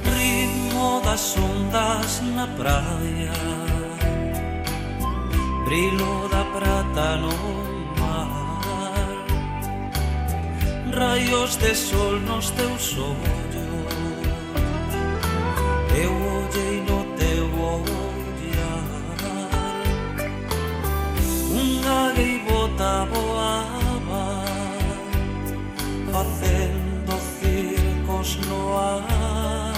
ritmo das ondas na praia, brillo da prata no mar, raios de sol nos teus ollos, eu ollei no teu ollar, unha gaivota voaba, facendo circos no ar,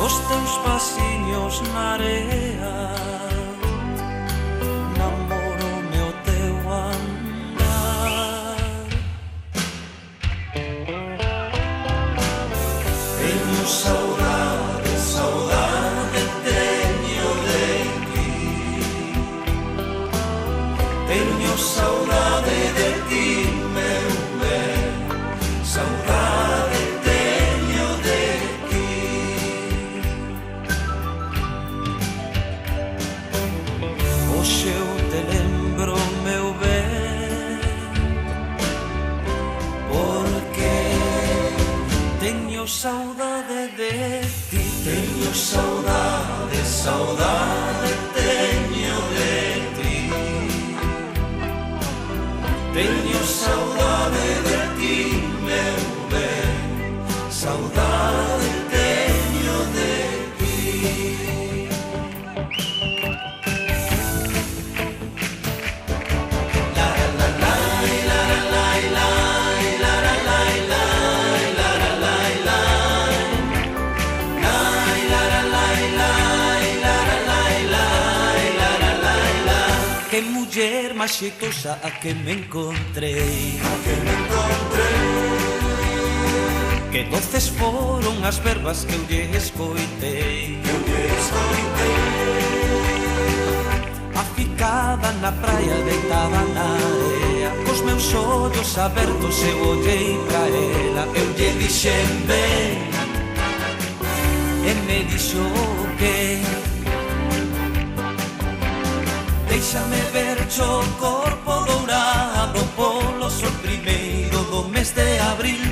os teus pasiños na area, namoro-me o teu andar. Teño saudade, saudade teño de ti, teño saudade de ti, meu ben, saudade teño de ti. Hoxe eu te lembro, meu ben, porque teño saudade de ti, teño saudade, saudade teño de ti, teño saudade de ti, meu ben, saudade teño de ti. Que muller máis xeitosa a que me encontrei, que doces foron as verbas que eu lle escoitei, aficada na praia, deitada na area, cos meus ollos abertos eu ollei pra ela, eu lle dixen ben, e me dixo que déixame ver o corpo dourado polo sol primeiro do mes de abril,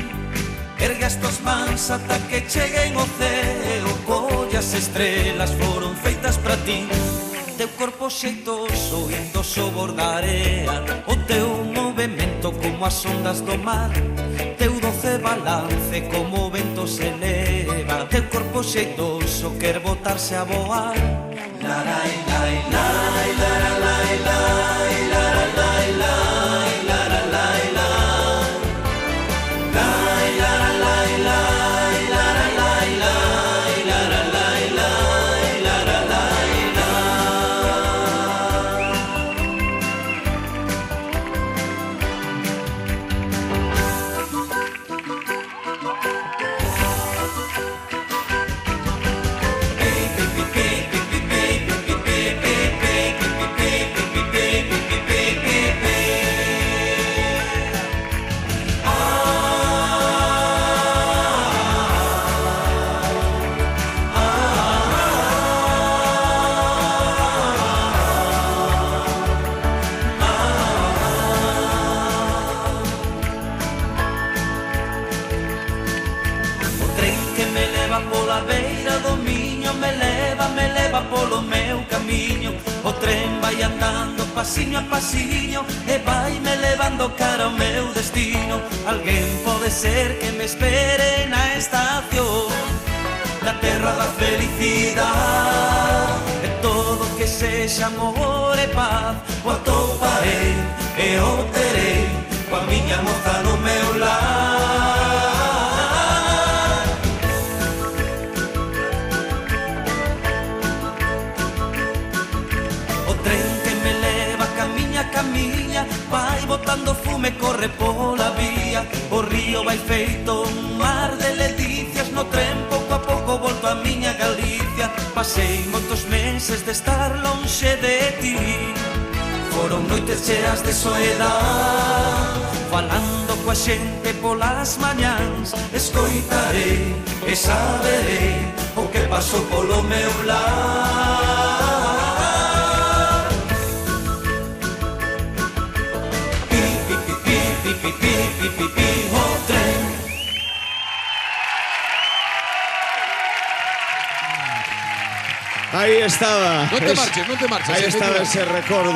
ergue as tuas mans ata que cheguen ao ceo, colle as estrelas foron feitas para ti, teu corpo xeitoso indo sobre da area, o teu movimento como as ondas do mar, teu doce balance como o vento se eleva, teu corpo xeitoso quer botarse a voar. Larai, lai, lai, lara, lai, lai, lara, lai, lai, lara, lai, lai, lai, lara, lai, lai, lara, lai, lai, lara, lai, lai, lara, lai, pola beira do Miño, me leva polo meu camiño, o tren vai andando pasiño a pasiño e vai me levando cara ao meu destino. Alguén pode ser que me espere na estación da terra da felicidade, e todo que sexa amor e paz o atoparei e o terei coa miña moza no meu lar. Camiña, vai botando fume, corre pola vía, o río vai feito un mar de leticias, no tren pouco a pouco volto a miña Galicia. Pasei moitos meses de estar lonxe de ti, foron noites cheas de soedade, falando coa xente polas mañáns, escoitarei e saberei o que pasou polo meu lar. Pi, pi, pi, pi, pi, pi, pi, pi, o tren. Ahí estaba. Non te marches, non te marches. Ahí estaba ese recordo.